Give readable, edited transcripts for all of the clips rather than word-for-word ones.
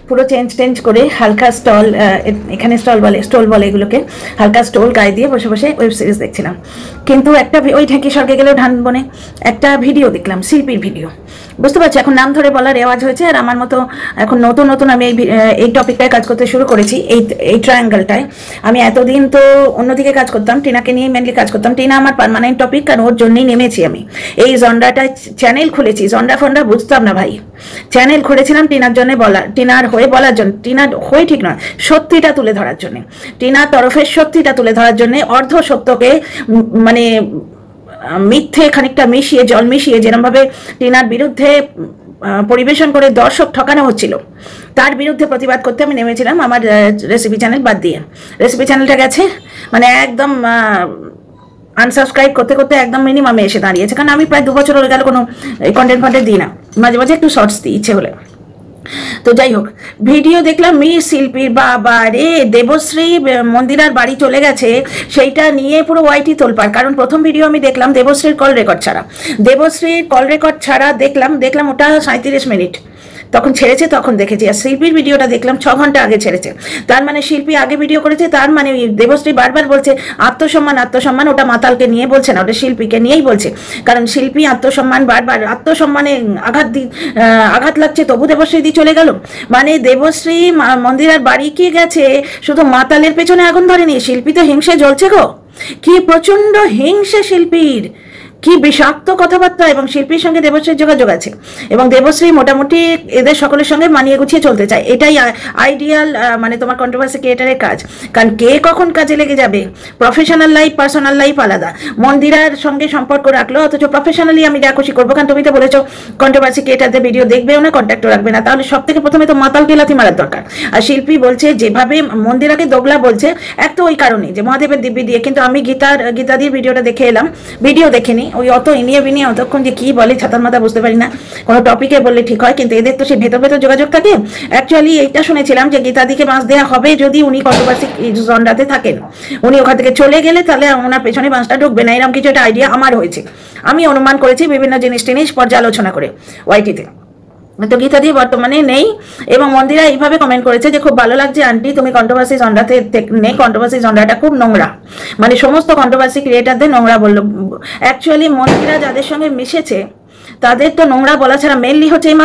পুরো চেঞ্জ করে হালকা স্টল, এখানে স্টল বলে এগুলোকে, হালকা স্টল গায়ে দিয়ে বসে বসে ওয়েব সিরিজ দেখছিলাম। কিন্তু একটা ওই ঢেঁকি স্বর্গে গেলেও ধান বনে একটা ভিডিও দেখলাম, শিল্পীর ভিডিও। বুঝতে পারছি এখন নাম ধরে বলার রেওয়াজ হয়েছে, আর আমার মতো এখন নতুন আমি এই টপিকটায় কাজ করতে শুরু করেছি, এই ট্রায়াঙ্গেলটায়। আমি এতদিন তো অন্যদিকে কাজ করতাম, টিনাকে নিয়ে মেনলি কাজ করতাম। টিনা আমার পার্মানেন্ট টপিক, কারণ ওর জন্যই নেমেছি আমি এই জন্ডাটায় চ্যানেল খুলেছি। জন্ডা ফন্ডা বুঝতাম না ভাই, চ্যানেল খুলেছিলাম টিনার জন্য, টিনার হয়ে বলার জন্য, টিনার হয়ে ঠিক নয়, সত্যিটা তুলে ধরার জন্য, টিনার তরফের সত্যিটা তুলে ধরার জন্য, অর্ধ সত্যকে মানে মিথ্যে খানিকটা মিশিয়ে, জল মিশিয়ে, যেরকমভাবে টিনার বিরুদ্ধে পরিবেশন করে দর্শক ঠকানো হচ্ছিল, তার বিরুদ্ধে প্রতিবাদ করতে আমি নেমেছিলাম আমার রেসিপি চ্যানেল বাদ দিয়ে। রেসিপি চ্যানেলটা গেছে মানে একদম আনসাবস্ক্রাইব করতে করতে একদম মিনিমামে এসে দাঁড়িয়েছে, কারণ আমি প্রায় 2 বছর হয়ে গেল কোনো কন্টেন্ট দিই না, মাঝে মাঝে একটু শর্টস দিই ইচ্ছে হলে। তো যাই হোক, ভিডিও দেখলাম মিস শিল্পীর, বাবা রে, দেবশ্রী মন্দিরার বাড়ি চলে গেছে, সেইটা নিয়ে পুরো ওয়াইটি তোলপাড়। কারণ প্রথম ভিডিও আমি দেখলাম দেবশ্রীর কল রেকর্ড ছাড়া দেখলাম ওটা 37 মিনিট, তখন ছেড়েছে, তখন দেখেছি। আর শিল্পীর ভিডিওটা দেখলাম 6 ঘন্টা আগে ছেড়েছে। তার মানে শিল্পী আগে ভিডিও করেছে, তার মানে দেবশ্রী বারবার বলছে আত্মসম্মান, ওটা মাতালকে নিয়ে বলছে না, ওটা শিল্পীকে নিয়েই বলছে। কারণ শিল্পী আত্মসম্মান, বারবার আত্মসম্মানে আঘাত লাগছে, তবু দেবশ্রী দি চলে গেল। মানে দেবশ্রী মন্দিরার বাড়ি কি গেছে, শুধু মাতালের পেছনে আগুন ধরেনি, শিল্পী তো হিংসে জ্বলছে গো, কি প্রচন্ড হিংসে শিল্পীর, কি বিষাক্ত কথাবার্তা। এবং শিল্পীর সঙ্গে দেবশ্রীর যোগাযোগ আছে, এবং দেবশ্রী মোটামুটি এদের সকলের সঙ্গে মানিয়ে গুছিয়ে চলতে চায়, এটাই আইডিয়াল মানে তোমার কন্ট্রোভার্সি ক্রিয়েটারের কাজ। কারণ কে কখন কাজে লেগে যাবে, প্রফেশনাল লাইফ পার্সোনাল লাইফ আলাদা। মন্দিরার সঙ্গে সম্পর্ক রাখলো, অথচ প্রফেশনালি আমি যা খুশি করবো, কারণ তুমি তো বলেছো কন্ট্রোভার্সি ক্রিয়েটারদের ভিডিও দেখবেও না, কন্ট্যাক্টও রাখবে না, তাহলে সব থেকে প্রথমে তো মাতালকে লাথি মারার দরকার। আর শিল্পী বলছে যেভাবে মন্দিরাকে দোগলা বলছে, এক তো ওই কারণে যে মহাদেবের দিব্যি দিয়ে, কিন্তু আমি গীতাদির ভিডিওটা দেখে এলাম, ভিডিও দেখেনি, ওই অত ইনিয়ে বিনিয়ে অতক্ষণ যে কি বলে ছাতার মাথা বুঝতে পারি না, কোনো টপিকে বললে ঠিক হয়, কিন্তু এদের তো সে ভেতর যোগাযোগ থাকে। অ্যাকচুয়ালি এইটা শুনেছিলাম যে গীতাদিকে বাঁশ দেওয়া হবে যদি উনি কন্ট্রোভার্সি জন্ডাতে থাকেন, উনি ওখান থেকে চলে গেলে তাহলে ওনার পেছনে বাঁশটা ঢুকবে না, এরকম কিছু একটা আইডিয়া আমার হয়েছে, আমি অনুমান করেছি বিভিন্ন জিনিস পর্যালোচনা করে ওয়াইটিতে। তো গীতাদি বর্তমানে নেই, এবং মন্দিরা এইভাবে কমেন্ট করেছে যে খুব ভালো লাগছে আন্টি তুমি কন্ট্রোভার্সি জন্ডাতে নেই, কন্ট্রোভার্সি জন্ডাটা খুব নোংরা, মানে সমস্ত কন্ট্রোভার্সি ক্রিয়েটারদের নোংরা বললো। অ্যাকচুয়ালি মন্দিরা যাদের সঙ্গে মিশেছে তাদের তো নোংরা বলা ছাড়া মেনলি হচ্ছে এই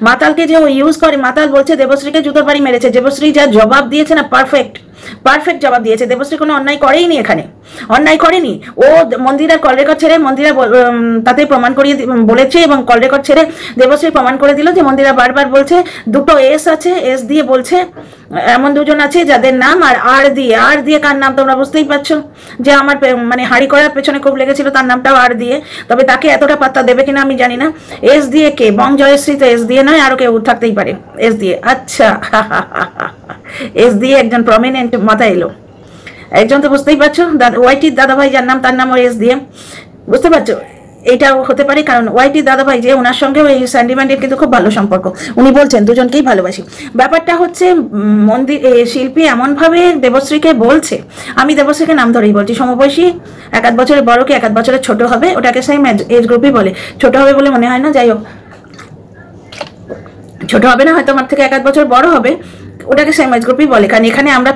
মাতালকে যে ও ইউজ করে। মাতাল বলছে দেবশ্রীকে জুতোর বাড়ি মেরেছে, দেবশ্রী যা জবাব দিয়েছে না, পারফেক্ট জবাব দিয়েছে। দেবশ্রী কোনো অন্যায় করেইনি, এখানে অন্যায় করেনি। ও মন্দিরার কল রেকর্ড ছেড়ে মন্দিরা তাতে প্রমাণ করিয়ে বলেছে, এবং কল রেকর্ড ছেড়ে দেবশ্রী প্রমাণ করে দিল যে মন্দিরা বারবার বলছে, দুটো এস আছে, এস দিয়ে বলছে এমন দুজন আছে যাদের নাম আর দিয়ে কার নাম তোমরা বুঝতেই পারছো, যে আমার মানে হাঁড়ি করার পেছনে খুব লেগেছিল, তার নামটাও আর দিয়ে, তবে তাকে এতটা পাত্তা দেবে কিনা আমি জানি না। এস দিয়ে কে, বং জয়শ্রী তো এস দিয়ে নয়, আরো কেউ থাকতেই পারে এস দিয়ে। আচ্ছা এস দিয়ে একজন প্রমিনেন্ট মাথা এলো, একজন তো বুঝতেই পারছো, ওয়াইটির দাদাভাই যার নাম, তার নাম ওর এস দিয়ে, বুঝতে পারছো এইটাও হতে পারে। কারণ ওয়াইটির দাদাভাই যে, ওনার সঙ্গে ওই স্যান্ডিম্যান্ডের কিন্তু খুব ভালো সম্পর্ক, উনি বলছেন দুজনকেই ভালোবাসি। ব্যাপারটা হচ্ছে শিল্পী এমনভাবে দেবশ্রীকে বলছে, আমি দেবশ্রীকে নাম ধরেই বলছি, সমবয়সী, 1 বছরের বড় কি 1 বছরের ছোট হবে, ওটাকে সেম এজ গ্রুপই বলে, ছোট হবে বলে মনে হয় না, যাই হোক ছোট হবে না, হয়তো আমার থেকে 1 বছর বড় হবে, ওটাকে সেম এজ গ্রুপই বলে। কারণ এখানে আমরা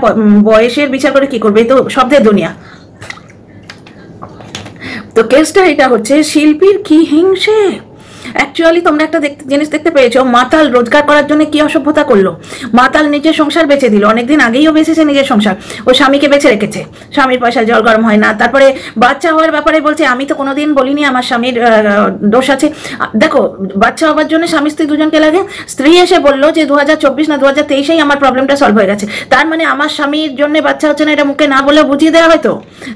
বয়সের বিচার করে কি করবো, এই তো শব্দের দুনিয়া। তো কেসটা এটা হচ্ছে শিল্পীর কি হিংসে। অ্যাকচুয়ালি তোমরা একটা জিনিস দেখতে পেয়েছো, মাতাল রোজগার করার জন্য কি অসভ্যতা করলো। মাতাল নিজের সংসার বেঁচে দিল, অনেকদিন আগেইও বেঁচেছে নিজের সংসার, ও স্বামীকে বেঁচে রেখেছে, স্বামীর পয়সা জল গরম হয় না। তারপরে বাচ্চা হওয়ার ব্যাপারে বলছে, আমি তো কোনোদিন বলিনি আমার স্বামীর দোষ আছে। দেখো, বাচ্চা হওয়ার জন্য স্বামী স্ত্রী দুজনকে লাগে, স্ত্রী এসে বললো যে 2024 না 2023 আমার প্রবলেমটা সলভ হয়ে গেছে, তার মানে আমার স্বামীর জন্য বাচ্চা হচ্ছে না, এটা মুখে না বলে বুঝিয়ে দেওয়া হয়তো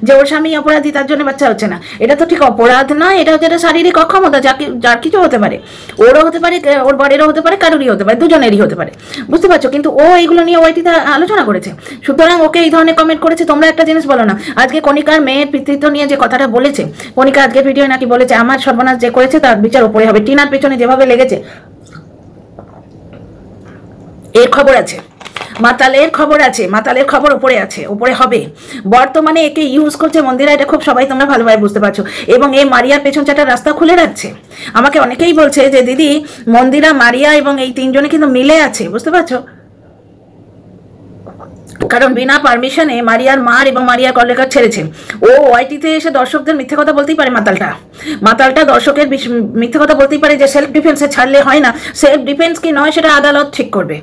যে ওর স্বামী অপরাধী, তার জন্য বাচ্চা হচ্ছে না। এটা তো ঠিক অপরাধ না, এটা হচ্ছে একটা শারীরিক অক্ষমতা, যার কিছু হতে পারে, ওরও হতে পারে, ওর বরেরও হতে পারে, কারোরই হতে পারে, দুজনেরই হতে পারে, বুঝতে পারছো। কিন্তু ও এইগুলো নিয়ে ওয়াইটিতে আলোচনা করেছে, সুতরাং ওকে এই ধরনের কমেন্ট করেছে। তোমরা একটা জিনিস বলো না, আজকে কণিকার মেয়ের পিতৃত্ব নিয়ে যে কথাটা বলেছে, কণিকা আজকে ভিডিও নাকি বলেছে আমার সর্বনাশ যে করেছে তার বিচার ওপরে হবে, টিনার পেছনে যেভাবে লেগেছে এর খবর আছে। মাতালের খবর আছে, মাতালের খবর উপরে আছে, উপরে হবে। বর্তমানে একে ইউজ করছে মন্দিরা, এটা খুব সবাই তোমরা ভালোভাবে বুঝতে পারছো। এবং এই মারিয়ার পেছন চাটার রাস্তা খুলে রাখছে। আমাকে অনেকেই বলছে যে দিদি মন্দিরা, মারিয়া এবং এই তিনজনে কিন্তু মিলে আছে, বুঝতে পারছো? কারণ বিনা পারমিশনে মারিয়ার মার এবং মারিয়া কলেকার ছেড়েছে। ও ওয়াইটিতে এসে দর্শকদের মিথ্যে কথা বলতেই পারে। মাতালটা দর্শকের মিথ্যে কথা বলতেই পারে যে সেলফ ডিফেন্সে ছাড়লে হয় না। সেলফ ডিফেন্স কি নয় সেটা আদালত ঠিক করবে,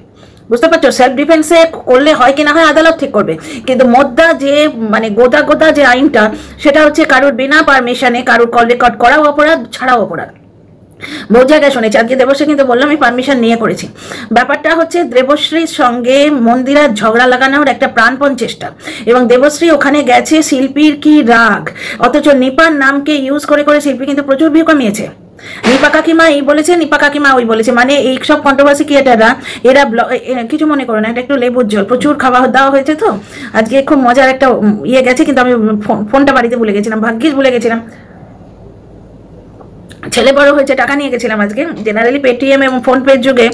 বুঝতে পারছো? সেলফ ডিফেন্সে করলে হয় কি না হয় আদালত ঠিক করবে। কিন্তু মোদ্দা যে মানে গোদা যে আইনটা, সেটা হচ্ছে কারোর বিনা পারমিশনে কারোর কল রেকর্ড করাও অপরাধ, ছাড়াও অপরাধ। বহু জায়গায় শুনেছি। আজকে দেবশ্রী কিন্তু বললাম আমি পারমিশন নিয়ে করেছি। ব্যাপারটা হচ্ছে দেবশ্রীর সঙ্গে মন্দিরার ঝগড়া লাগানোর একটা প্রাণপণ চেষ্টা। এবং দেবশ্রী ওখানে গেছে, শিল্পীর কি রাগ, অথচ নিপার নামকে ইউজ করে করে শিল্পী কিন্তু প্রচুর ভিউ কামিয়েছে। নিপা কাকিমা এই বলেছে, নিপা কাকিমা ওই বলেছে, মানে এই সব কন্ট্রোভার্সি ক্রিয়েটাররা এরা কিছু মনে করো না, এটা একটু লেবুর জল, প্রচুর খাওয়া দাওয়া হয়েছে তো আজকে খুব মজার একটা ইয়ে গেছে। কিন্তু আমি ফোনটা বাড়িতে ভুলে গেছিলাম, ভাগ্যিস ভুলে গেছিলাম। ছেলে বড় হয়েছে, টাকা নিয়ে গেছিলাম আজকে। জেনারেলি পেটিএম এবং ফোনপের যুগে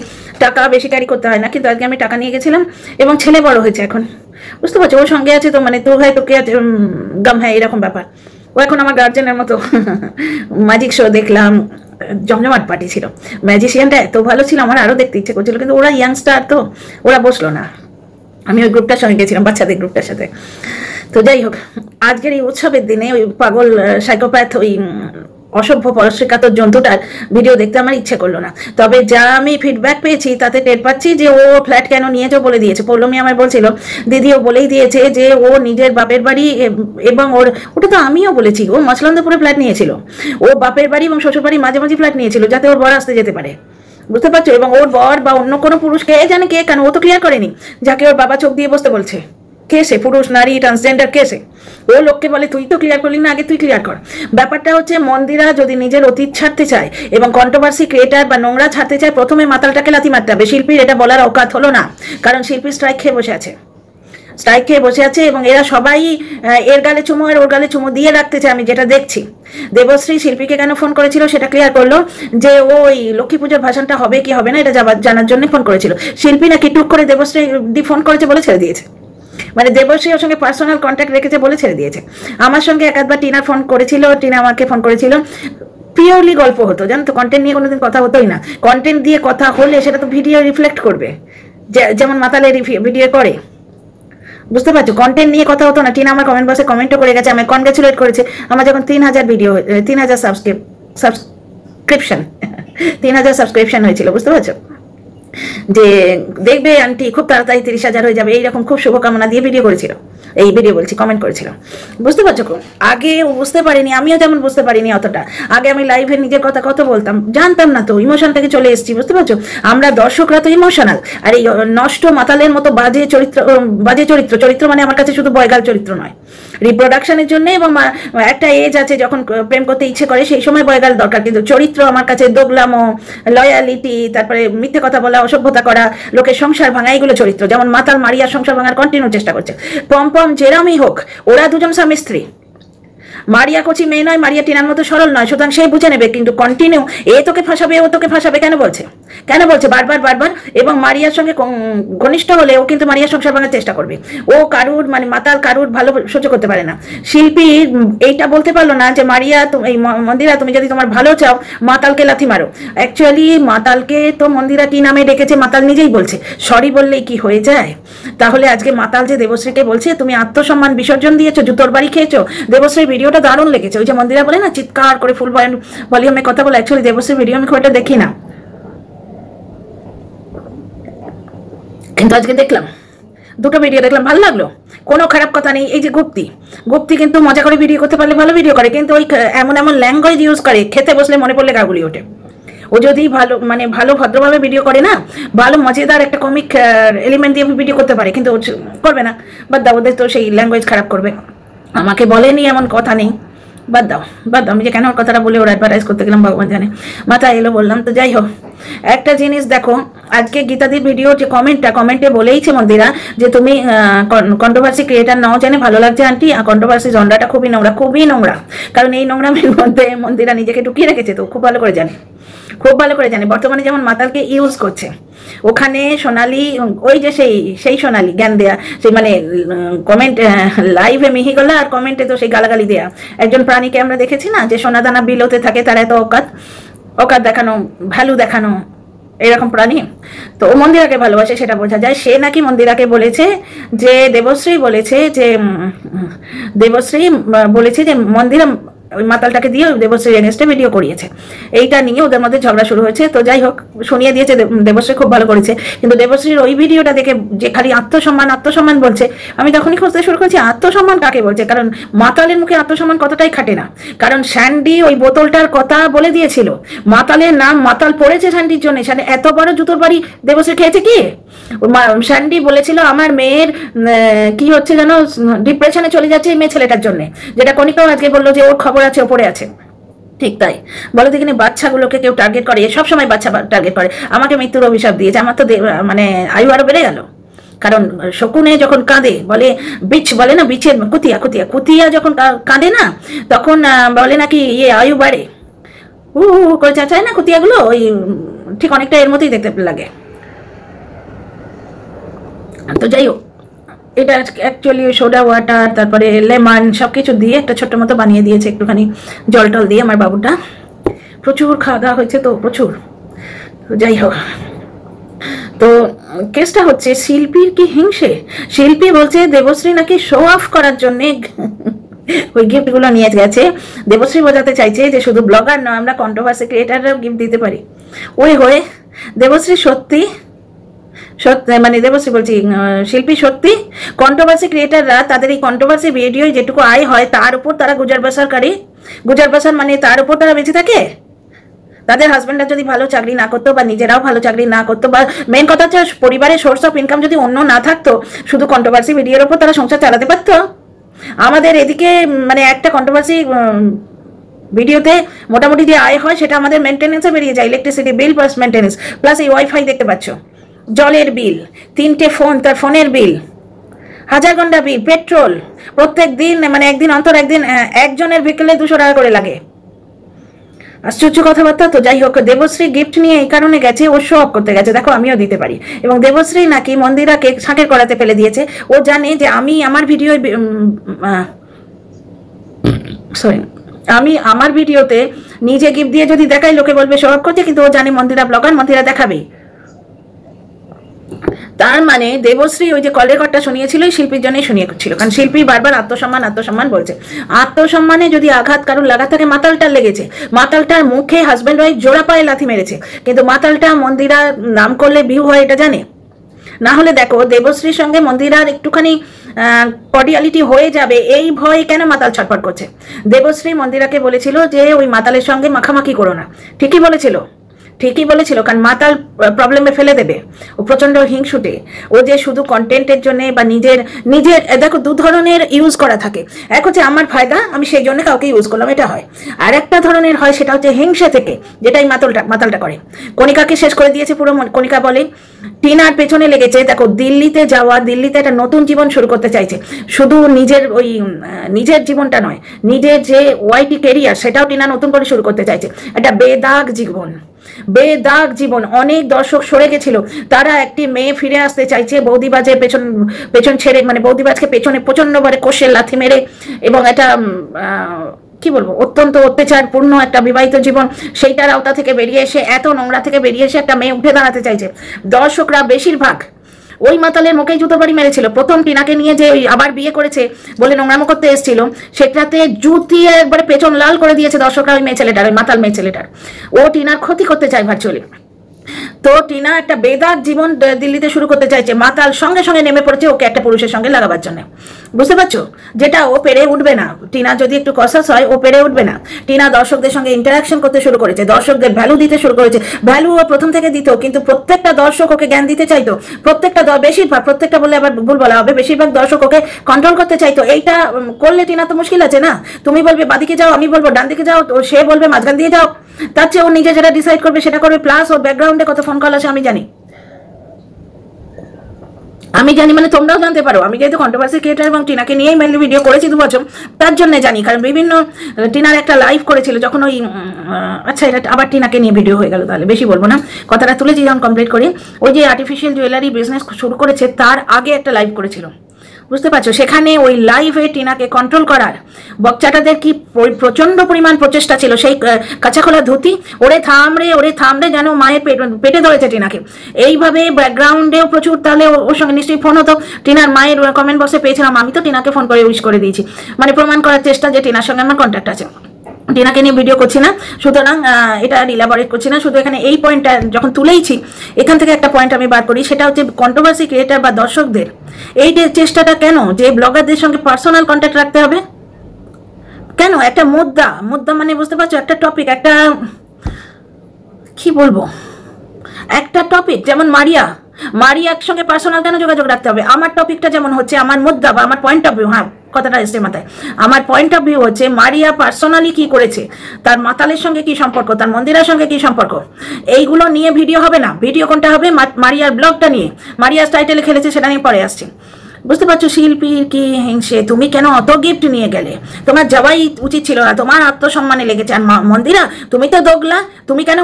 টাকা বেশি ক্যারি করতে হয় না, কিন্তু আজকে আমি টাকা নিয়ে গেছিলাম এবং ছেলে বড় হয়েছে এখন, বুঝতে পারছো? ওর সঙ্গে আছে তো, মানে তো ভাই তোকে গাম, হ্যাঁ এরকম ব্যাপার। ও এখন আমার গার্জেনের মতো। ম্যাজিক শো দেখলাম, জমজমাট পার্টি ছিল। ম্যাজিশিয়ানটা এত ভালো ছিল, আমার আরও দেখতে ইচ্ছে করছিল, কিন্তু ওরা ইয়াংস্টার তো, ওরা বসলো না। আমি ওই গ্রুপটার সঙ্গে গেছিলাম, বাচ্চাদের গ্রুপটার সাথে। তো যাই হোক, আজকের এই উৎসবের দিনে ওই পাগল সাইকোপ্যাথ, ওই অসভ্য পরশ্রীকাতর জন্তুটার ভিডিও দেখতে আমার ইচ্ছে করলো না। তবে যা আমি ফিডব্যাক পেয়েছি তাতে টের পাচ্ছি যে ও ফ্ল্যাট কেন নিয়েছে বলে দিয়েছে। পৌলমী আমায় বলছিল দিদি ও বলেই দিয়েছে যে ও নিজের বাপের বাড়ি, এবং ওটা তো আমিও বলেছি, ও মছলন্দপুরে ফ্ল্যাট নিয়েছিল। ও বাপের বাড়ি এবং শ্বশুর বাড়ি মাঝে ফ্ল্যাট নিয়েছিল যাতে ওর বর আসতে যেতে পারে, বুঝতে পারছো? এবং ওর বর বা অন্য কোনো পুরুষ কে জানে কে কেন, ও তো ক্লিয়ার করেনি যাকে ওর বাবা চোখ দিয়ে বসতে বলছে। কেসে পুরুষ নারী ট্রান্সজেন্ডার কেসে ও লোককে বলে তুই তো ক্লিয়ার করলি না, আগে তুই ক্লিয়ার কর। ব্যাপারটা হচ্ছে মন্দিরা যদি নিজের অতীত ছাড়তে চায় এবং কন্ট্রোভার্সি ক্রিয়েটার বা নোংরা ছাড়তে চায়, প্রথমে মাতালটাকে লাথি মারতে হবে। শিল্পীর এটা বলার অকাত হলো না, কারণ শিল্পী স্ট্রাইক খেয়ে বসে আছে এবং এরা সবাই এর গালে চুমো আর ওর গালে চুমো দিয়ে রাখতে চায়। আমি যেটা দেখছি, দেবশ্রী শিল্পীকে কেন ফোন করেছিল সেটা ক্লিয়ার করলো, যে ওই লক্ষ্মী পুজোর ভাষণটা হবে কি হবে না এটা জানার জন্য ফোন করেছিল। শিল্পী নাকি টুক করে দেবশ্রী ফোন করেছে বলে ছেড়ে দিয়েছে, মানে দেবশ্রী ওর সঙ্গে পার্সোনাল কন্ট্যাক্ট রেখেছে বলে ছেড়ে দিয়েছে। আমার সঙ্গে একবার টিনা ফোন করেছিল, টিনা আমাকে ফোন করেছিল, পিওরলি গল্প হতো, জানো তো, কন্টেন্ট নিয়ে কোনোদিন কথা হতোই না। কন্টেন্ট দিয়ে কথা হলে সেটা তো ভিডিও রিফ্লেক্ট করবে, যেমন মাতালে ভিডিও করে, বুঝতে পারছো? কন্টেন্ট নিয়ে কথা হতো না। টিনা আমার কমেন্ট বক্সে কমেন্টও করে গেছে, আমায় কনগ্রাচুলেট করেছে। আমার যখন 3000 ভিডিও, 3000 সাবস্ক্রিপশন 3000 সাবস্ক্রিপশন হয়েছিল, বুঝতে পারছো? যে দেখবে আন্টি খুব তাড়াতাড়ি 30,000 হয়ে যাবে, এইরকম খুব শুভকামনা দিয়ে ভিডিও করেছিল, এই ভিডিও বলছি কমেন্ট করেছিল, বুঝতে পারছো? আগে বুঝতে পারিনি, আমিও যেমন বুঝতে পারিনি অতটা। আগে আমি লাইভে নিজের কথা কত বলতাম, জানতাম না তো, ইমোশন থেকে চলে এসেছি, বুঝতে পারছো? আমরা দর্শকরা তো ইমোশনাল। আর এই নষ্ট মাতালের মতো বাজে চরিত্র মানে আমার কাছে শুধু বয়গাল চরিত্র নয়, রিপ্রোডাকশনের জন্য এবং একটা এজ আছে যখন প্রেম করতে ইচ্ছে করে সেই সময় বয়গাল দরকার, কিন্তু চরিত্র আমার কাছে দোগলামো, লয়ালিটি, তারপরে মিথ্যে কথা বলা, অসভ্যতা করা, লোকের সংসার ভাঙা, এগুলো চরিত্র। যেমন মাতাল মারিয়ার সংসার ভাঙার কন্টিনিউ চেষ্টা করছে। পম যেরামই হোক, ওরা দুজন স্বামী স্ত্রী। মারিয়া কচি মেয়ে নয়, মারিয়া টিনার মতো সরল নয়, সুতরাং সে বুঝে নেবে। কিন্তু কন্টিনিউ এ তোকে ফাঁসাবে, ও তোকে ফাঁসাবে কেন বলছে বারবার। এবং মারিয়ার সঙ্গে ঘনিষ্ঠ হলে ও কিন্তু মারিয়ার সংসার ভাঙার চেষ্টা করবে। ও কারুর মানে মাতাল কারুর ভালো সহ্য করতে পারে না। শিল্পী এইটা বলতে পারলো না যে মারিয়া এই মন্দিরা তুমি যদি তোমার ভালো চাও মাতালকে লাথি মারো। অ্যাকচুয়ালি মাতালকে তো মন্দিরা কি নামে ডেকেছে মাতাল নিজেই বলছে, সরি বললেই কি হয়ে যায়? তাহলে আজকে মাতাল যে দেবশ্রীকে বলছে তুমি আত্মসম্মান বিসর্জন দিয়েছো, জুতোর বাড়ি খেয়েছো। দেবশ্রীর ভিডিওটা দারুণ লেগেছে, ওই যে মন্দিরা বলে না চিৎকার করে ফুল ভলিউমে কথা বলে, অ্যাকচুয়ালি দেবশ্রীর ভিডিও আমি খুব একটা দেখি না, কিন্তু আজকে দেখলাম, দুটো ভিডিও দেখলাম, ভালো লাগলো, কোনো খারাপ কথা নেই। এই যে গুপ্তি কিন্তু মজা করে ভিডিও করতে পারলে ভালো ভিডিও করে, কিন্তু ওই এমন ল্যাঙ্গুয়েজ ইউজ করে, খেতে বসলে মনে পড়লে গাগুলি ওঠে। ও যদি ভালো ভদ্রভাবে ভিডিও করে না, ভালো মজাদার একটা কমিক এলিমেন্ট দিয়ে ভিডিও করতে পারে, কিন্তু করবে না। বাদ দাও, ওদের তো সেই ল্যাঙ্গুয়েজ খারাপ করবে। আমাকে বলেনি এমন কথা নেই, বাদ দাও। আমি যে কেন ওর কথাটা বলে ওর অ্যাডভার্টাইজ করতে গেলাম ভগবান জানে, মাথায় এলো বললাম। তো যাই হোক, একটা জিনিস দেখো, আজকে গীতাদির ভিডিও যে কমেন্টে বলেইছে মন্দিরা যে তুমি কন্ট্রোভার্সি ক্রিয়েটার নাও জানে ভালো লাগছে আন্টি, কন্ট্রোভার্সি জনরাটা খুবই নোংরা। কারণ এই নোংরামের মধ্যে মন্দিরা নিজেকে ঢুকিয়ে রেখেছে, তো খুব ভালো করে জানে। খুব ভালো করে জানে বর্তমানে যেমন মাতালকে ইউজ করছে, ওখানে সোনালি ওই যে সেই সোনালি জ্ঞান দেয়া, সেই মানে কমেন্ট লাইভে মিহিগলা আর কমেন্টে তো সেই গালাগালি দেয়া একজন প্রাণীকে আমরা দেখেছি না, যে সোনাদানা বিলোতে থাকে, তার এত অকাত দেখানো, ভ্যালু দেখানো, এরকম প্রাণী। তো ও মন্দিরাকে ভালোবাসে সেটা বোঝা যায়। সে নাকি মন্দিরাকে বলেছে যে দেবশ্রী বলেছে যে মন্দিরা ওই মাতালটাকে দিয়ে দেবশ্রীর এগেনস্টে ভিডিও করিয়েছে। এইটা নিয়ে ওদের মধ্যে ঝগড়া শুরু হয়েছে। তো যাই হোক, শুনিয়ে দিয়েছে, দেবশ্রী খুব ভালো করেছে। কিন্তু দেবশ্রীর ওই ভিডিওটা দেখে যে খালি আত্মসম্মান বলছে, আমি তখনই খুঁজতে শুরু করেছি আত্মসম্মান কাকে বলছে, কারণ মাতালের মুখে আত্মসম্মান কতটাই খাটে না। কারণ স্যান্ডি ওই বোতলটার কথা বলে দিয়েছিল, মাতালের নাম মাতাল পড়েছে স্যান্ডির জন্য। এত বড় জুতোর বাড়ি দেবশ্রী খেয়েছে কি? স্যান্ডি বলেছিল আমার মেয়ের কি হচ্ছে যেন, ডিপ্রেশনে চলে যাচ্ছে এই মেয়ে ছেলেটার জন্য, যেটা কণিকাও আজকে বললো যে ওর খবর আছে, ওপরে আছে। ঠিক তাই, বলো দেখিনি বাচ্চাগুলোকে কেউ টার্গেট করে, সবসময় বাচ্চা টার্গেট করে। আমাকে মৃত্যুর অভিশাপ দিয়েছে, আমার তো মানে আয়ু আরো বেড়ে গেল। কারণ শকুনে যখন কাঁদে, বলে বলে না বিচের কুতিয়া যখন কাঁদে না, তখন বলে নাকি আয়ু বাড়ে, করে চাচায় না কুতিয়াগুলো, ওই ঠিক অনেকটা এর মতোই দেখতে লাগে। তো যাই হোক, এটা অ্যাকচুয়ালি সোডা ওয়াটার, তারপরে লেমন সব কিছু দিয়ে একটা ছোট্ট মতো বানিয়ে দিয়েছে, একটুখানি জল টল দিয়ে। আমার বাবুটা প্রচুর খাওয়া দাওয়া হয়েছে, তো প্রচুর। তো যাই হোক, তো কেসটা হচ্ছে শিল্পীর কি হিংসে। শিল্পী বলছে দেবশ্রী নাকি শো অফ করার জন্যে ওই গিফটগুলো নিয়ে গেছে। দেবশ্রী বোঝাতে চাইছে যে শুধু ব্লগার নয়, আমরা কন্ট্রোভার্সি ক্রিয়েটাররাও গিফট দিতে পারি। ওই হয়ে দেবশ্রী সত্যি মানে দেবশ্রী বলছি, শিল্পী সত্যি কন্ট্রোভার্সি ক্রিয়েটাররা তাদের এই কন্ট্রোভার্সি ভিডিও যেটুকু আয় হয় তার উপর তারা গুজার বাসার মানে তার উপর তারা বেঁচে থাকে। তাদের হাজব্যান্ডরা যদি ভালো চাকরি না করতো, বা নিজেরাও ভালো চাকরি না করতো, বা মেন কথা হচ্ছে পরিবারের সোর্স অফ ইনকাম যদি অন্য না থাকতো, শুধু কন্ট্রোভার্সি ভিডিওর ওপর তারা সংসার চালাতে পারতো। আমাদের এদিকে মানে একটা কন্ট্রোভার্সি ভিডিওতে মোটামুটি যে আয় হয় সেটা আমাদের মেনটেন্যান্সে বেরিয়ে যায়, electricity bill plus maintenance, plus এই ওয়াইফাই দেখতে পাচ্ছ, জলের বিল, 3টে ফোন, তার ফোনের বিল, 1000 ঘন্টা বিল, পেট্রোল, প্রত্যেক দিন মানে একদিন অন্তর একদিন একজনের বিকেলে 200 টাকা করে লাগে। আশ্চর্য কথাবার্তা। তো যাই হোক, দেবশ্রী গিফট নিয়ে এই কারণে গেছে, ও শো অফ করতে গেছে, দেখো আমিও দিতে পারি। এবং দেবশ্রী নাকি মন্দিরাকে শাঁকের করাতে ফেলে দিয়েছে। ও জানে যে আমি আমার ভিডিওতে নিজে গিফট দিয়ে যদি দেখাই, লোকে বলবে শো অফ করছে, কিন্তু ও জানে মন্দিরা ব্লগার, মন্দিরা দেখাবেই। তার মানে দেবশ্রী ওই যে কলের ঘরটা শুনিয়েছিল শিল্পীর জন্যই শুনিয়েছিল, কারণ শিল্পী বারবার আত্মসম্মান বলছে। আত্মসম্মানে যদি আঘাত কারোর লাগা থাকে, মাতালটার লেগেছে। মাতালটার মুখে হাজব্যান্ড ওয়াইফ জোড়া পায়ে লাথি মেরেছে, কিন্তু মাতালটা মন্দিরা নাম করলে ভিউ হয় এটা জানে না। হলে দেখো, দেবশ্রীর সঙ্গে মন্দিরার একটুখানি কর্ডিয়ালিটি হয়ে যাবে এই ভয় কেন মাতাল ছটফট করছে। দেবশ্রী মন্দিরাকে বলেছিল যে ওই মাতালের সঙ্গে মাখামাখি করো না, ঠিকই বলেছিল, কারণ মাতাল প্রবলেমে ফেলে দেবে। ও প্রচন্ড হিংসুটে, ও যে শুধু কন্টেন্টের জন্য বা নিজের দেখো 2 ধরনের ইউজ করা থাকে। এক হচ্ছে আমার ফায়দা, আমি সেই জন্য কাউকে ইউজ করলাম, এটা হয়। আর একটা ধরনের হয় সেটা হচ্ছে হিংসা থেকে, যেটাই মাতালটা করে। কণিকাকে শেষ করে দিয়েছে পুরো। কণিকা বলে টিনার পেছনে লেগেছে, দেখো দিল্লিতে একটা নতুন জীবন শুরু করতে চাইছে। শুধু নিজের জীবনটা নয়, নিজের যে ওয়াইটি ক্যারিয়ার সেটাও টিনা নতুন করে শুরু করতে চাইছে। একটা বেদাগ জীবন। অনেক দর্শক সরে গেছিল, তারা একটি মেয়ে ফিরে আসতে চাইছে বৌদিবাজের পেছন ছেড়ে, মানে বৌদিবাজকে পেছনে প্রচন্ডভাবে কষে লাথি মেরে, এবং এটা কি বলবো, অত্যন্ত অত্যাচারপূর্ণ একটা বিবাহিত জীবন, সেইটার আওতা থেকে বেরিয়ে এসে, এত নোংরা থেকে বেরিয়ে এসে একটা মেয়ে উঠে দাঁড়াতে চাইছে। দর্শকরা বেশিরভাগ ওই মাতালের মুখেই জুতো বাড়ি মেরেছিল। প্রথম টিনাকে নিয়ে যে আবার বিয়ে করেছে বলে নোংরামো করতে এসেছিল, সেটাতে জুতিয়ে একবারে পেছন লাল করে দিয়েছে দর্শকরা ওই মাতাল মেয়ে ছেলেটার। ও টিনার ক্ষতি করতে চায় ভার্চুয়ালি। তো টিনা একটা বেদাগ জীবন দিল্লিতে শুরু করতে চাইছে, মাতাল সঙ্গে সঙ্গে নেমে পড়েছে ওকে একটা পুরুষের সঙ্গে লাগাবার জন্য। বুঝতে পারছো, যেটা ও পেরে উঠবে না। টিনা যদি একটু কসাস হয়, ও পেরে উঠবে না। টিনা দর্শকদের সঙ্গে ইন্টারাকশন করতে শুরু করেছে, দর্শকদের ভ্যালু দিতে শুরু করেছে। ভ্যালু ও প্রথম থেকে দিত, কিন্তু প্রত্যেকটা দর্শক ওকে জ্ঞান দিতে চাইতো। প্রত্যেকটা বললে আবার ভুল বলা হবে, বেশিরভাগ দর্শক ওকে কন্ট্রোল করতে চাইতো। এইটা করলে টিনা তো মুশকিল আছে না। তুমি বলবে বাদিকে যাও, আমি বলবো ডান দিকে যাও, সে বলবে মাঝখান দিয়ে যাও। তার চেয়ে ও নিজে যেটা ডিসাইড করবে সেটা করবে। প্লাস ওর ব্যাকগ্রাউন্ডে কত ফোন কল আসে আমি জানি। আমি জানি, মানে তোমরাও জানতে পারো, আমি যেহেতু কন্ট্রোভার্সি ক্রিয়েটার এবং টিনাকে নিয়েই মেনলি ভিডিও করেছি 2 বছর, তার জন্য জানি। কারণ বিভিন্ন টিনার একটা লাইভ করেছিল যখন ওই আচ্ছা এটা আবার টিনাকে নিয়ে ভিডিও হয়ে গেল, তাহলে বেশি বলবো না, কথাটা তুলেছি যখন কমপ্লিট করি। ওই যে আর্টিফিশিয়াল জুয়েলারি বিজনেস শুরু করেছে তার আগে একটা লাইভ করেছিল, বুঝতে পারছো? সেখানে ওই লাইভে টিনাকে কন্ট্রোল করার বচ্চাটাদের কি প্রচন্ড পরিমাণ প্রচেষ্টা ছিল। সেই কাঁচাখোলা ধুতি, ওরে থামরে যেন মায়ের পেটে ধরেছে টিনাকে, এইভাবে ব্যাকগ্রাউন্ডেও প্রচুর। তাহলে ওর সঙ্গে নিশ্চয়ই ফোন হতো, টিনার মায়ের কমেন্ট বক্সে পেয়েছিলাম, আমি তো টিনাকে ফোন করে উইশ করে দিয়েছি, মানে প্রমাণ করার চেষ্টা যে টিনার সঙ্গে আমার কন্ট্যাক্ট আছে। টিনাকে নিয়ে ভিডিও করছি না, সুতরাং এটা রিলাবরেট করছি না। শুধু এখানে এই পয়েন্টটা যখন তুলেইছি, এখান থেকে একটা পয়েন্ট আমি বার করি, সেটা হচ্ছে কন্ট্রোভার্সি ক্রিয়েটার বা দর্শকদের এই চেষ্টাটা কেন যে ব্লগারদের সঙ্গে পার্সোনাল কন্ট্যাক্ট রাখতে হবে? কেন? একটা মুদ্রা মানে বুঝতে পারছো, একটা টপিক, একটা কি বলবো, একটা টপিক যেমন মারিয়ার সঙ্গে পার্সোনাল কেন যোগাযোগ রাখতে হবে? আমার টপিকটা যেমন হচ্ছে আমার মুদ্রা বা আমার পয়েন্ট অফ ভিউ, হ্যাঁ কথাটা এসছে মাথায়, আমার পয়েন্ট অফ ভিউ হচ্ছে মারিয়া পার্সোনালি কি করেছে, তার মাতালের সঙ্গে কি সম্পর্ক, তার মন্দিরের সঙ্গে কি সম্পর্ক, এইগুলো নিয়ে ভিডিও হবে না। ভিডিও কোনটা হবে? মারিয়ার ব্লগটা নিয়ে, মারিয়ার টাইটেলে খেলেছে সেটা নিয়ে পরে আসছে। বুঝতে পারছো? শিল্পীর কি হিংসে, তুমি কেন অত গিফট নিয়ে গেলে? তোমার যাওয়াই উচিত ছিল না, তোমার আত্মসম্মানে লেগেছে। আর মন্দিরা তুমি তো দোগলা, তুমি কেন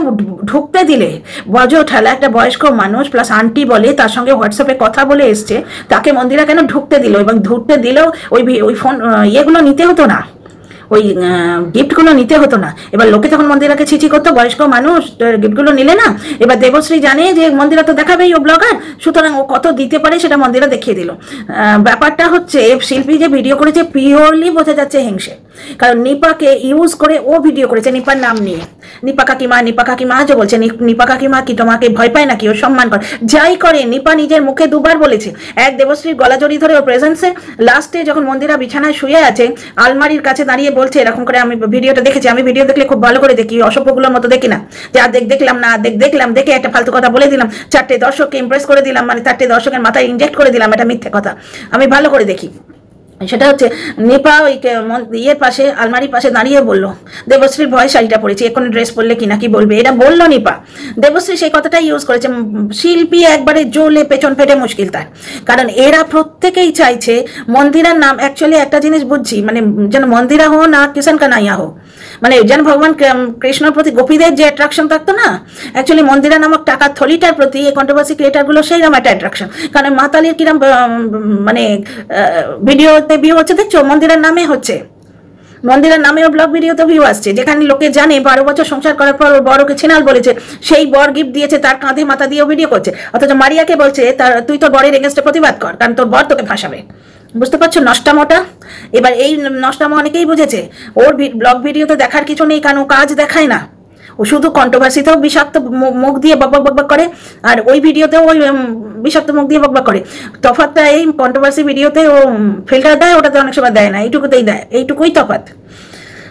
ঢুকতে দিলে? ঠেলা একটা বয়স্ক মানুষ প্লাস আন্টি বলে, তার সঙ্গে হোয়াটসঅ্যাপে কথা বলে এসছে, তাকে মন্দিরা কেন ঢুকতে দিল? এবং ঢুকতে দিলেও ওই ফোন ইয়েগুলো নিতে হতো না, ওই গিফটগুলো নিতে হতো না। এবার লোকে তখন মন্দিরাকে ছিচি করতো, বয়স্ক মানুষ গিফটগুলো নিলে না। এবার দেবশ্রী জানে যে মন্দিরা তো দেখাবেই, ও ব্লগার, সুতরাং ও কত দিতে পারে সেটা মন্দিরা দেখিয়ে দিল। ব্যাপারটা হচ্ছে শিল্পী যে ভিডিও করেছে পিওরলি বোঝা যাচ্ছে হিংসে, কারণ নিপাকে ইউজ করে ও ভিডিও করেছে নিপার নাম নিয়ে। নিপা কাকিমা আজও বলছে নিপা কাকিমা কি তোমাকে ভয় পায় নাকি, ও সম্মান করে, যাই করে। নিপা নিজের মুখে 2 বার বলেছে, এক দেবশ্রীর গলা জড়ি ধরে ওর প্রেজেন্সে, লাস্টে যখন মন্দিরা বিছানায় শুয়ে আছে আলমারির কাছে দাঁড়িয়ে বলছে এরকম করে, আমি ভিডিওটা দেখেছি, আমি ভিডিও দেখলে খুব ভালো করে দেখি, অসভ্যগুলোর মতো দেখি না, যে দেখলাম না দেখলাম দেখে একটা ফালতু কথা বলে দিলাম, 4টে দর্শককে ইমপ্রেস করে দিলাম, মানে 4টে দর্শকের মাথায় ইনজেক্ট করে দিলাম, এটা মিথ্যে কথা, আমি ভালো করে দেখি। সেটা হচ্ছে নিপা ওই ইয়ের পাশে, আলমারির পাশে দাঁড়িয়ে বলল দেবশ্রীর ভয় শাড়িটা পরেছি, এখন ড্রেস পরলে কি না কি বলবে, এটা বললো নিপা। দেবশ্রী সেই কথাটাই ইউজ করেছে। শিল্পী একবারে জ্বলে পেছন ফেটে মুশকিল তার, কারণ এরা প্রত্যেকেই চাইছে মন্দিরার নাম। অ্যাকচুয়ালি একটা জিনিস বুঝছি, মানে যেন মন্দিরা হো না কিষান কানাইয়া হো, মানে যেন ভগবান কৃষ্ণর প্রতি গোপীদের যে অ্যাট্রাকশন থাকতো না, অ্যাকচুয়ালি মন্দিরা নামক টাকার থলিটার প্রতি এই কন্ট্রোভার্সি ক্রিয়েটারগুলো সেই রকম একটা অ্যাট্রাকশন। কারণ মাতালির কিরম মানে ভিডিওতে ভিউ হচ্ছে দেখছো, মন্দিরের নামে হচ্ছে, মন্দিরের নামেও ব্লগ ভিডিওতে ভিউ আসছে, যেখানে লোকে জানে 12 বছর সংসার করার পর ওর বড়কে ছিনাল বলেছে, সেই বর গিফট দিয়েছে, তার কাঁধে মাথা দিয়েও ভিডিও করছে। অথচ মারিয়াকে বলছে তুই তোর বরের এগেনস্টে প্রতিবাদ কর, কারণ তোর বর তোকে ফাঁসাবে। বুঝতে পারছো নষ্টামোটা? এবার এই নষ্টামো অনেকেই বুঝেছে, ওর ব্লগ ভিডিওতে দেখার কিছু নেই, কারণ ও কাজ দেখায় না, ও শুধু কন্ট্রোভার্সিতেও বিষাক্ত মুখ দিয়ে বকবক করে, আর ওই ভিডিওতেও ওই বিষাক্ত মুখ দিয়ে বকবক করে। তফাৎটা এই কন্ট্রোভার্সি ভিডিওতে ও ফিল্টার দেয়, ওটাতে অনেক সময় দেয় না, এইটুকুতেই দেয়, এইটুকুই তফাৎ।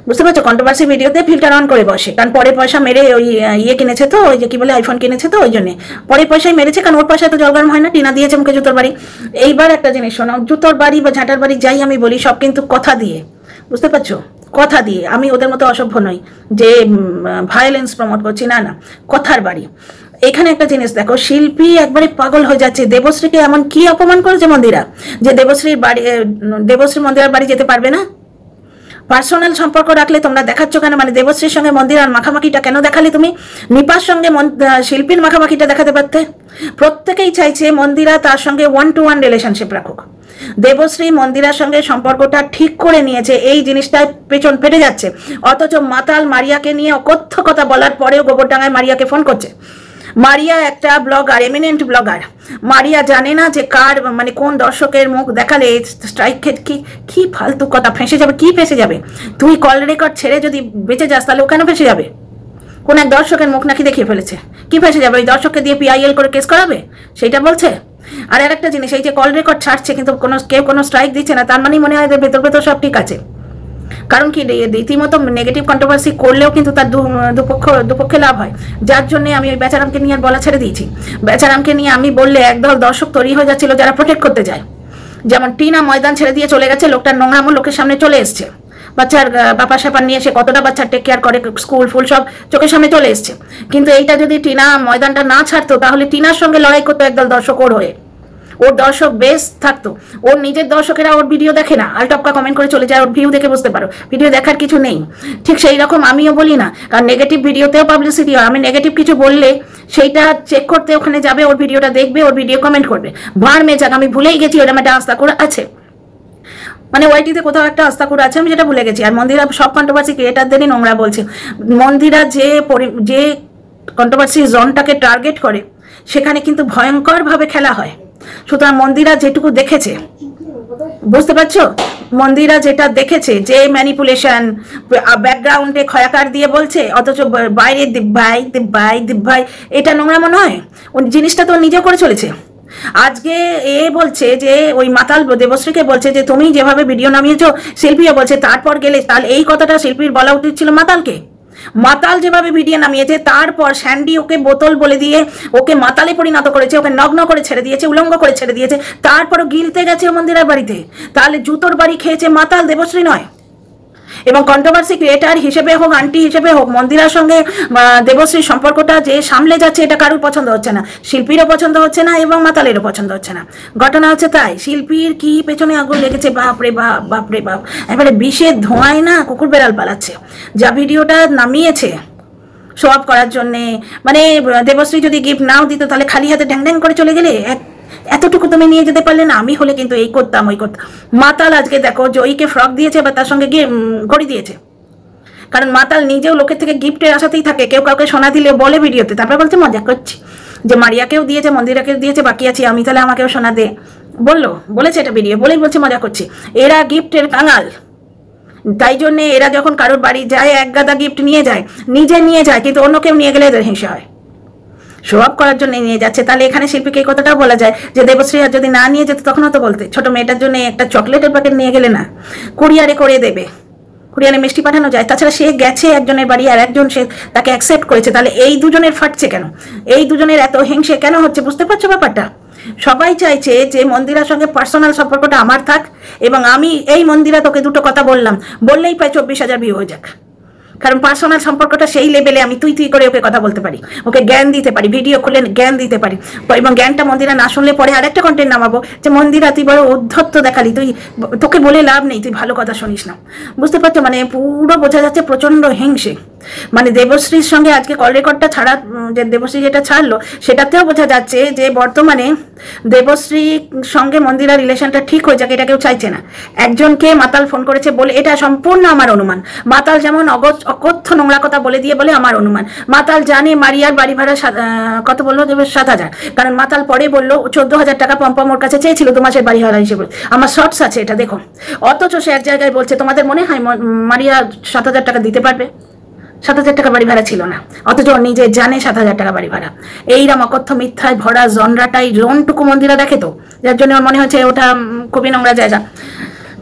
বুঝতে পারছো? কন্ট্রোভার্সি ভিডিওতে ফিল্টার অন করে বসে, কারণ পরে পয়সা মেরে ওই ইয়ে কিনেছে তো, ওই যে কি বলে আইফোন কিনেছে তো, ওই জন্যে পরে পয়সায় মেরেছে, কারণ ওর পয়সায় তো জল গরম হয় না, টিনা দিয়েছে মুখে জুতোর বাড়ি। এইবার একটা জিনিস শোনো, জুতোর বাড়ি বা ঝাঁটার বাড়ি যাই আমি বলি, সব কিন্তু কথা দিয়ে, বুঝতে পারছো? কথা দিয়ে। আমি ওদের মতো অসভ্য নই যে ভায়োলেন্স প্রমোট করছি, না না, কথার বাড়ি। এখানে একটা জিনিস দেখো, শিল্পী একবারে পাগল হয়ে যাচ্ছে, দেবশ্রীকে এমন কি অপমান করেছে মন্দিরা, যে দেবশ্রী মন্দিরার বাড়ি যেতে পারবে না? পার্সোনাল সম্পর্ক রাখলে তোমরা দেখাচ্ছ কেন? মানে দেবশ্রীর সঙ্গে মন্দিরার মাখামাখিটা কেন দেখালে তুমি? নিপার সঙ্গে শিল্পীর মাখামাখিটা দেখাতে পারতে। প্রত্যেকেই চাইছে মন্দিরা তার সঙ্গে 1-to-1 রিলেশনশিপ রাখুক। দেবশ্রী মন্দিরার সঙ্গে সম্পর্কটা ঠিক করে নিয়েছে, এই জিনিসটায় পেছন ফেটে যাচ্ছে। অথচ মাতাল মারিয়াকে নিয়ে অকথ্য কথা বলার পরেও গোবরডাঙ্গায় মারিয়াকে ফোন করছে। মারিয়া একটা ব্লগার, এমিনেন্ট ব্লগার। মারিয়া জানে না যে কার, মানে কোন দর্শকের মুখ দেখালে স্ট্রাইক কি ফালতু কথা, ফেঁসে যাবে। কি ফেঁসে যাবে? তুই কল রেকর্ড ছেড়ে যদি বেঁচে যাস, তাহলে ও কেন ফেঁসে যাবে? কোন এক দর্শকের মুখ নাকি দেখিয়ে ফেলেছে, কি ফেঁসে যাবে? ওই দর্শককে দিয়ে PIL করে কেস করাবে, সেইটা বলছে। আর একটা জিনিস, এই যে কল রেকর্ড ছাড়ছে কিন্তু কেউ কোনো স্ট্রাইক দিচ্ছে না, তার মানেই মনে হয় ভেতর ভেতর সব ঠিক আছে। কারণ কি, রীতিমতো নেগেটিভ কন্ট্রোভার্সি করলেও কিন্তু তার দুপক্ষে লাভ হয়, যার জন্য আমি ওই বেচারামকে নিয়ে আর বলা ছেড়ে দিয়েছি। বেচারামকে নিয়ে আমি বললে একদল দর্শক তৈরি হয়ে যাচ্ছিল যারা প্রোটেক্ট করতে যায়। যেমন টিনা ময়দান ছেড়ে দিয়ে চলে গেছে, লোকটার নোংরামো লোকের সামনে চলে এসছে, বাচ্চার ব্যাপার স্যাপার নিয়ে সে কতটা বাচ্চার টেক কেয়ার করে, স্কুল ফুল সব চোখের সামনে চলে এসছে। কিন্তু এইটা যদি টিনা ময়দানটা না ছাড়তো, তাহলে টিনার সঙ্গে লড়াই করতো একদল দর্শক ওর হয়ে। ওর দর্শক বেশ থাকতো, ওর নিজের দর্শকেরা ওর ভিডিও দেখে না, আলটপকা কমেন্ট করে চলে যায়, ওর ভিউ দেখে বুঝতে পারো ভিডিও দেখার কিছু নেই। ঠিক সেই রকম আমিও বলি না, কারণ নেগেটিভ ভিডিওতেও পাবলিসিটি হয়। আমি নেগেটিভ কিছু বললে সেইটা চেক করতে ওখানে যাবে, ওর ভিডিওটা দেখবে, ওর ভিডিও কমেন্ট করবে। ভাঁড় মে যাক, আমি ভুলেই গেছি ওরকম একটা আস্তাকুড়া আছে, মানে ওয়াইটিতে কোথাও একটা আস্তাকুড়া আছে, আমি যেটা ভুলে গেছি। আর মন্দিরা সব কন্ট্রোভার্সি ক্রিয়েটারদেরই নোংরা বলছে। মন্দিরা যে কন্ট্রোভার্সি জোনটাকে টার্গেট করে সেখানে কিন্তু ভয়ঙ্করভাবে খেলা হয়। সুতরাং মন্দিরা যেটুকু দেখেছে, বুঝতে পারছো, মন্দিরা যেটা দেখেছে, যে ম্যানিপুলেশন, ব্যাকগ্রাউন্ডে খয়াকার দিয়ে বলছে, অথচ বাইরে দিব্যাই দিব্যাই দিব্যাই, এটা নোংরা মনে হয়? ওই জিনিসটা তো নিজেও করে চলেছে। আজকে এ বলছে যে ওই মাতাল দেবশ্রীকে বলছে যে তুমি যেভাবে ভিডিও নামিয়েছো, শিল্পীও বলছে তারপর গেলে, তাহলে এই কথাটা শিল্পীর বলা উচিত ছিল মাতালকে। মাতাল যেভাবে ভিডিও নামিয়েছে, তারপর স্যান্ডি ওকে বোতল বলে দিয়ে ওকে মাতালে পরিণত করেছে, ওকে নগ্ন করে ছেড়ে দিয়েছে, উলঙ্গ করে ছেড়ে দিয়েছে, তারপরও গিলতে গেছে মন্দিরের বাড়িতে। তাহলে জুতোর বাড়ি খেয়েছে মাতাল, দেবশ্রী নয়। এবং কন্ট্রোভার্সি ক্রিয়েটার হিসেবে হোক, আন্টি হিসেবে হোক, মন্দিরার সঙ্গে দেবশ্রীর সম্পর্কটা যে সামলে যাচ্ছে, এটা কারোর পছন্দ হচ্ছে না, শিল্পীরও পছন্দ হচ্ছে না এবং মাতালেরও পছন্দ হচ্ছে না। ঘটনা হচ্ছে তাই, শিল্পীর কি পেছনে আগুন লেগেছে, বাপরে বাপ, বাপরে বাপ, এবারে বিষের ধোঁয়ায় না কুকুর বেড়াল পালাচ্ছে। যা ভিডিওটা নামিয়েছে শো অফ করার জন্যে, মানে দেবশ্রী যদি গিফট নাও দিত তাহলে খালি হাতে ড্যাং ড্যাং করে চলে গেলে, এতটুকু তুমি নিয়ে যেতে পারলে না? আমি হলে কিন্তু এই করতাম, ওই করতাম। মাতাল আজকে দেখো জয়ীকে ফ্রক দিয়েছে বা তার সঙ্গে গিয়ে ঘড়ি দিয়েছে, কারণ মাতাল নিজেও লোকের থেকে গিফটের আশাতেই থাকে। কেউ কাউকে সোনা দিলে বলে ভিডিওতে, তারপরে বলছে মজা করছি, যে মারিয়াকেও দিয়েছে, মন্দিরাকেও দিয়েছে, বাকি আছি আমি, তাহলে আমাকেও সোনা দে, বলেছে এটা ভিডিও বলেই বলছে মজা করছি। এরা গিফটের কাঙাল, তাই জন্যে এরা যখন কারোর বাড়ি যায় এক গাদা গিফট নিয়ে যায়, নিজে নিয়ে যায়, কিন্তু অন্য কেউ নিয়ে গেলে এদের হিংসা হয়। শো অফ করার জন্য নিয়ে যাচ্ছে। তাহলে এখানে শিল্পীকে এই কথাটাও বলা যায় যে দেবশ্রী আর যদি না নিয়ে যেত তখনও তো বলতে, ছোট মেয়েটার জন্য একটা চকলেটের প্যাকেট নিয়ে গেলে না, কুরিয়ারে করে দেবে, কুরিয়ারে মিষ্টি পাঠানো যায়। তাছাড়া সে গেছে একজনের বাড়ি আর একজন সে তাকে অ্যাকসেপ্ট করেছে, তাহলে এই দুজনের ফাটছে কেন? এই দুজনের এত হিংসে কেন হচ্ছে? বুঝতে পারছো ব্যাপারটা? সবাই চাইছে যে মন্দিরার সঙ্গে পার্সোনাল সম্পর্কটা আমার থাক, এবং আমি এই মন্দিরা তোকে দুটো কথা বললাম বললেই প্রায় 24,000 ভিউ হয়ে যাক, কারণ পার্সোনাল সম্পর্কটা সেই লেভেলে আমি তুই করে ওকে কথা বলতে পারি, ওকে জ্ঞান দিতে পারি, ভিডিও খুলে জ্ঞান দিতে পারি। এবং জ্ঞানটা মন্দিরা না শুনলে পরে আরেকটা কন্টেন্ট নামাবো যে মন্দিরা তুই বড় উদ্ধত্ত দেখালি, তোকে বলে লাভ নেই, তুই ভালো কথা শুনিস না। বুঝতে পারছো? মানে পুরো বোঝা যাচ্ছে প্রচন্ড হিংসে। মানে দেবশ্রীর সঙ্গে আজকে কল রেকর্ডটা ছাড়া, যে দেবশ্রী যেটা ছাড়লো সেটাতেও বোঝা যাচ্ছে যে বর্তমানে দেবশ্রীর সঙ্গে মন্দিরা রিলেশনটা ঠিক হয়ে যাক এটা কেউ চাইছে না। একজনকে মাতাল ফোন করেছে বলে, এটা সম্পূর্ণ আমার অনুমান, মাতাল যেমন অকথ্য নোংরা কথা বলে দিয়ে বলে আমার অনুমান। মাতাল জানে মারিয়ার বাড়ি ভাড়া কত বললো, 7,000, কারণ মাতাল পরে বললো 14,000 টাকা পম্পম ওর কাছে চেয়েছিল 2 মাসের বাড়ি ভাড়া হিসেবে। আমার শর্টস আছে এটা দেখো। অথচ সে এক জায়গায় বলছে তোমাদের মনে হয় মারিয়া 7,000 টাকা দিতে পারবে? 7,000 টাকা বাড়ি ভাড়া ছিল না, অথচ নিজে জানে 7,000 টাকা বাড়ি ভাড়া। এইরকম অকথ্য মিথ্যায় ভরা জনরাটাই জোনটুকু মন্দিরা দেখে, তো যার জন্য ওর মনে হচ্ছে ওটা খুবই নোংরা জায়গা।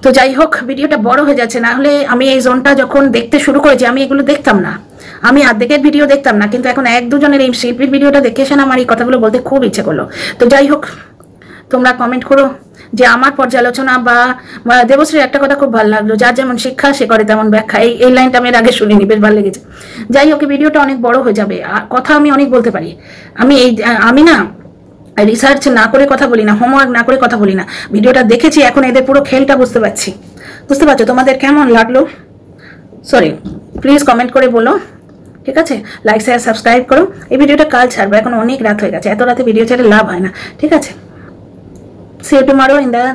তো যাই হোক, ভিডিওটা বড় হয়ে যাচ্ছে, না হলে আমি এই জোনটা যখন দেখতে শুরু করেছি আমি এগুলো দেখতাম না, আমি অর্ধেকের ভিডিও দেখতাম না, কিন্তু এখন এক দুজনের এই শিল্পীর ভিডিওটা দেখে এসে আমার এই কথাগুলো বলতে খুব ইচ্ছে করলো। তো যাই হোক, তোমরা কমেন্ট করো যে আমার পর্যালোচনা বা দেবশ্রীর একটা কথা খুব ভালো লাগলো, যার যেমন শিক্ষা সে করে তেমন ব্যাখ্যা, এই লাইনটা আমি এর আগে শুনিনি, বেশ ভালো লেগেছে। যাই হোক, ভিডিওটা অনেক বড় হয়ে যাবে, কথা আমি অনেক বলতে পারি। আমি না রিসার্চ না করে কথা বলি না, হোমওয়ার্ক না করে কথা বলি না। ভিডিওটা দেখেছি, এখন এদের পুরো খেলটা বুঝতে পারছি। বুঝতে পারছো? তোমাদের কেমন লাগলো সরি প্লিজ কমেন্ট করে বলো, ঠিক আছে? লাইক শেয়ার সাবস্ক্রাইব করো। এই ভিডিওটা কাল ছাড়বো, এখন অনেক রাত হয়ে গেছে, এত রাতে ভিডিও ছেড়ে লাভ হয় না, ঠিক আছে? See you tomorrow in the